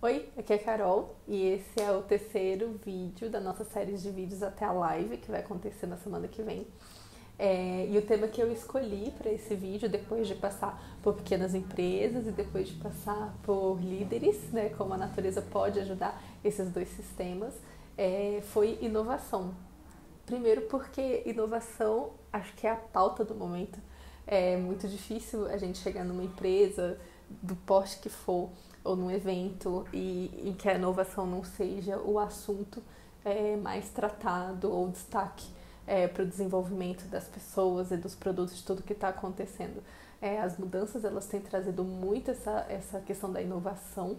Oi, aqui é a Carol e esse é o terceiro vídeo da nossa série de vídeos até a live que vai acontecer na semana que vem. E o tema que eu escolhi para esse vídeo, depois de passar por pequenas empresas e depois de passar por líderes, né, como a natureza pode ajudar esses dois sistemas, foi inovação. Primeiro porque inovação acho que é a pauta do momento. É muito difícil a gente chegar numa empresa do porte que for ou num evento e em que a inovação não seja o assunto mais tratado ou destaque para o desenvolvimento das pessoas e dos produtos, de tudo que está acontecendo. As mudanças elas têm trazido muito essa questão da inovação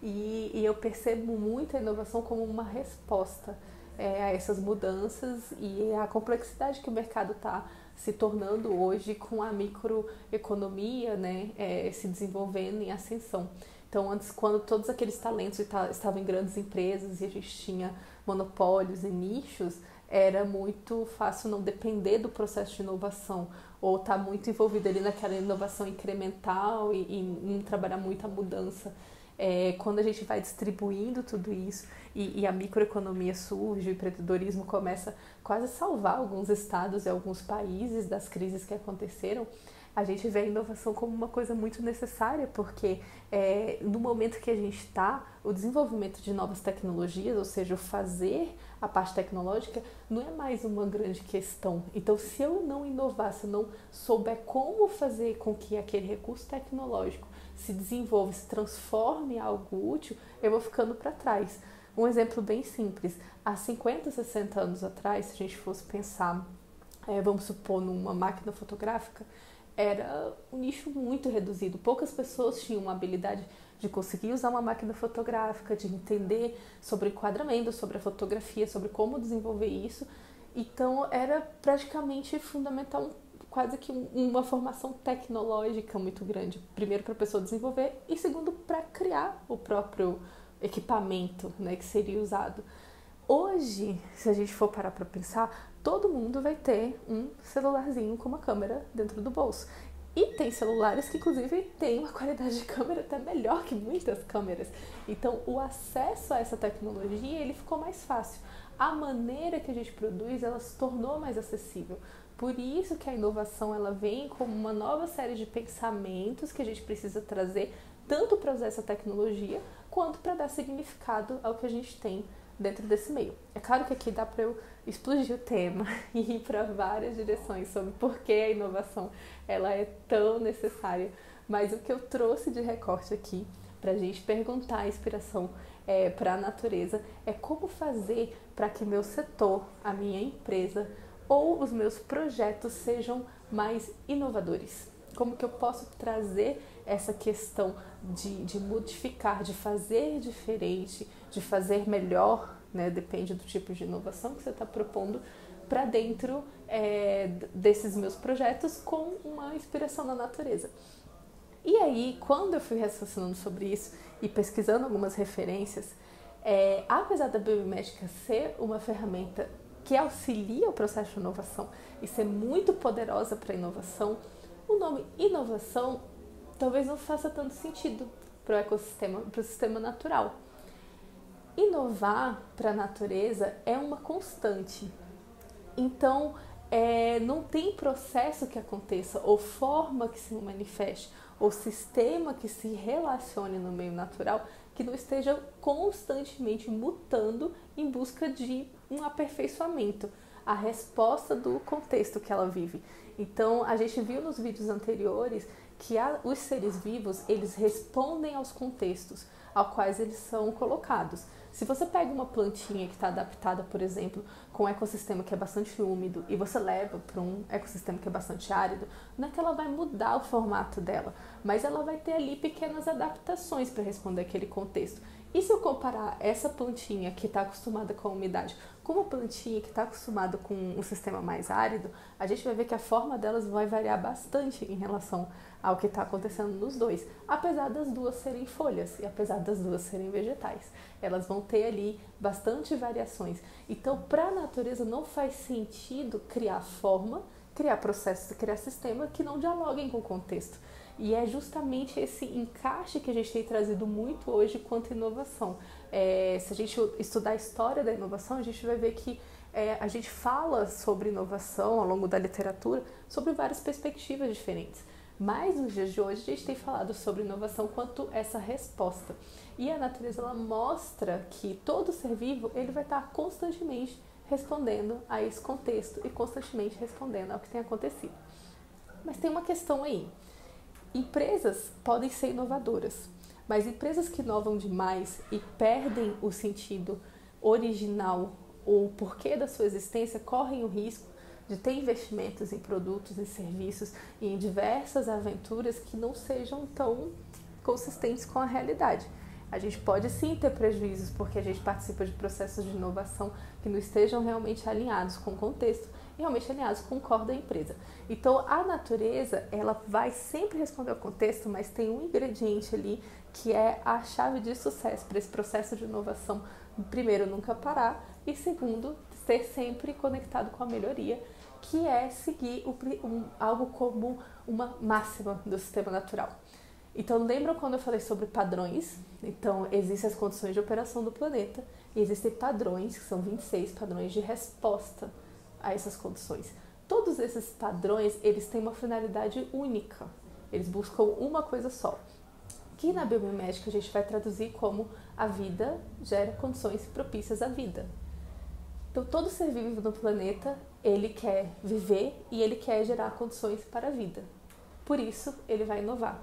e eu percebo muito a inovação como uma resposta a essas mudanças e a complexidade que o mercado está se tornando hoje com a microeconomia, né, se desenvolvendo em ascensão. Então, antes, quando todos aqueles talentos estavam em grandes empresas e a gente tinha monopólios e nichos, era muito fácil não depender do processo de inovação ou estar muito envolvido ali naquela inovação incremental e não trabalhar muito a mudança. Quando a gente vai distribuindo tudo isso e a microeconomia surge, o empreendedorismo começa quase a salvar alguns estados e alguns países das crises que aconteceram, a gente vê a inovação como uma coisa muito necessária, porque no momento que a gente está, o desenvolvimento de novas tecnologias, ou seja, o fazer a parte tecnológica, não é mais uma grande questão. Então, se eu não inovar, se eu não souber como fazer com que aquele recurso tecnológico se desenvolva, se transforme em algo útil, eu vou ficando para trás. Um exemplo bem simples, há 50, 60 anos atrás, se a gente fosse pensar, vamos supor, numa máquina fotográfica, era um nicho muito reduzido. Poucas pessoas tinham uma habilidade de conseguir usar uma máquina fotográfica, de entender sobre o enquadramento, sobre a fotografia, sobre como desenvolver isso. Então era praticamente fundamental, quase que uma formação tecnológica muito grande. Primeiro para a pessoa desenvolver e segundo para criar o próprio equipamento, né, que seria usado. Hoje, se a gente for parar para pensar, todo mundo vai ter um celularzinho com uma câmera dentro do bolso. E tem celulares que, inclusive, têm uma qualidade de câmera até melhor que muitas câmeras. Então, o acesso a essa tecnologia, ele ficou mais fácil. A maneira que a gente produz, ela se tornou mais acessível. Por isso que a inovação, ela vem como uma nova série de pensamentos que a gente precisa trazer, tanto para usar essa tecnologia, quanto para dar significado ao que a gente tem dentro desse meio. É claro que aqui dá para eu explodir o tema e ir para várias direções sobre por que a inovação ela é tão necessária, mas o que eu trouxe de recorte aqui para a gente perguntar a inspiração para a natureza é como fazer para que meu setor, a minha empresa ou os meus projetos sejam mais inovadores. Como que eu posso trazer essa questão de modificar, de fazer diferente, de fazer melhor, né? Depende do tipo de inovação que você está propondo, para dentro desses meus projetos com uma inspiração na natureza. E aí, quando eu fui raciocinando sobre isso e pesquisando algumas referências, apesar da biomimética ser uma ferramenta que auxilia o processo de inovação e ser muito poderosa para a inovação, o nome inovação talvez não faça tanto sentido para o ecossistema, para o sistema natural. Inovar para a natureza é uma constante. Então, não tem processo que aconteça, ou forma que se manifeste, ou sistema que se relacione no meio natural que não esteja constantemente mutando em busca de um aperfeiçoamento, a resposta do contexto que ela vive. Então, a gente viu nos vídeos anteriores que os seres vivos, eles respondem aos contextos aos quais eles são colocados. Se você pega uma plantinha que está adaptada, por exemplo, com um ecossistema que é bastante úmido e você leva para um ecossistema que é bastante árido, não é que ela vai mudar o formato dela, mas ela vai ter ali pequenas adaptações para responder aquele contexto. E se eu comparar essa plantinha que está acostumada com a umidade com uma plantinha que está acostumada com um sistema mais árido, a gente vai ver que a forma delas vai variar bastante em relação ao que está acontecendo nos dois, apesar das duas serem folhas e apesar das duas serem vegetais. Elas vão ter ali bastante variações. Então, para a natureza não faz sentido criar forma, criar processos, criar sistema que não dialoguem com o contexto. E é justamente esse encaixe que a gente tem trazido muito hoje quanto à inovação. Se a gente estudar a história da inovação, a gente vai ver que a gente fala sobre inovação ao longo da literatura sobre várias perspectivas diferentes. Mas nos dias de hoje a gente tem falado sobre inovação quanto essa resposta. E a natureza ela mostra que todo ser vivo ele vai estar constantemente respondendo a esse contexto e constantemente respondendo ao que tem acontecido. Mas tem uma questão aí. Empresas podem ser inovadoras, mas empresas que inovam demais e perdem o sentido original ou o porquê da sua existência correm o risco de ter investimentos em produtos e serviços e em diversas aventuras que não sejam tão consistentes com a realidade. A gente pode sim ter prejuízos porque a gente participa de processos de inovação que não estejam realmente alinhados com o contexto e realmente alinhados com o core da empresa. Então a natureza ela vai sempre responder ao contexto, mas tem um ingrediente ali que é a chave de sucesso para esse processo de inovação. Primeiro, nunca parar e segundo, ser sempre conectado com a melhoria, que é seguir algo como uma máxima do sistema natural. Então, lembram quando eu falei sobre padrões? Então, existem as condições de operação do planeta e existem padrões, que são 26 padrões de resposta a essas condições. Todos esses padrões, eles têm uma finalidade única. Eles buscam uma coisa só. Que na biomimética a gente vai traduzir como a vida gera condições propícias à vida. Então, todo ser vivo no planeta, ele quer viver e ele quer gerar condições para a vida. Por isso, ele vai inovar.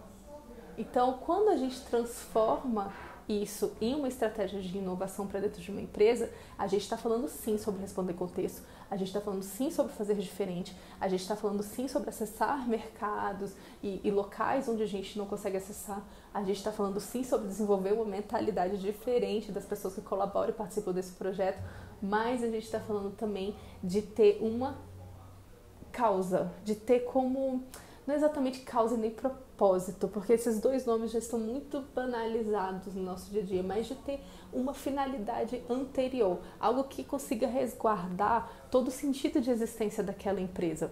Então, quando a gente transforma isso em uma estratégia de inovação para dentro de uma empresa, a gente está falando sim sobre responder contexto, a gente está falando sim sobre fazer diferente, a gente está falando sim sobre acessar mercados e locais onde a gente não consegue acessar, a gente está falando sim sobre desenvolver uma mentalidade diferente das pessoas que colaboram e participam desse projeto, mas a gente está falando também de ter uma causa, de ter como, não exatamente causa nem propósito, porque esses dois nomes já estão muito banalizados no nosso dia a dia, mas de ter uma finalidade anterior, algo que consiga resguardar todo o sentido de existência daquela empresa,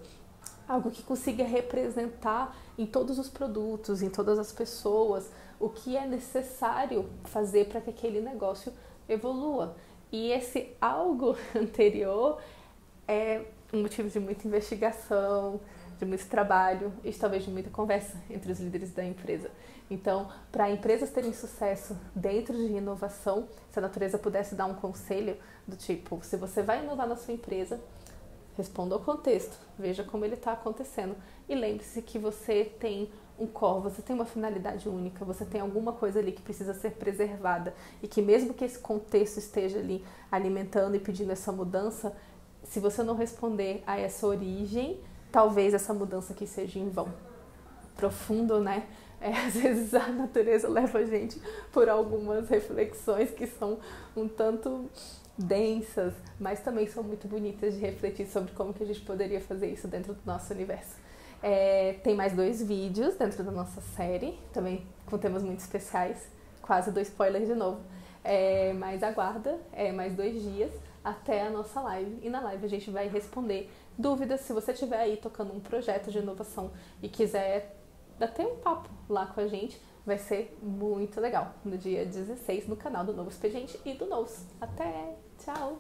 algo que consiga representar em todos os produtos, em todas as pessoas, o que é necessário fazer para que aquele negócio evolua. E esse algo anterior é um motivo de muita investigação, de muito trabalho e talvez de muita conversa entre os líderes da empresa. Então, para empresas terem sucesso dentro de inovação, se a natureza pudesse dar um conselho do tipo, se você vai inovar na sua empresa, responda ao contexto, veja como ele está acontecendo e lembre-se que você tem um core, você tem uma finalidade única, você tem alguma coisa ali que precisa ser preservada e que mesmo que esse contexto esteja ali alimentando e pedindo essa mudança, se você não responder a essa origem, talvez essa mudança aqui seja em vão. Profundo, né? Às vezes a natureza leva a gente por algumas reflexões que são um tanto densas, mas também são muito bonitas de refletir sobre como que a gente poderia fazer isso dentro do nosso universo. Tem mais 2 vídeos dentro da nossa série, também com temas muito especiais, quase do spoiler de novo. Mas aguarda, mais 2 dias até a nossa live, e na live a gente vai responder dúvidas. Se você estiver aí tocando um projeto de inovação e quiser bater um papo lá com a gente, vai ser muito legal, no dia 16 no canal do Novo Expediente e do Nous. Até! Tchau!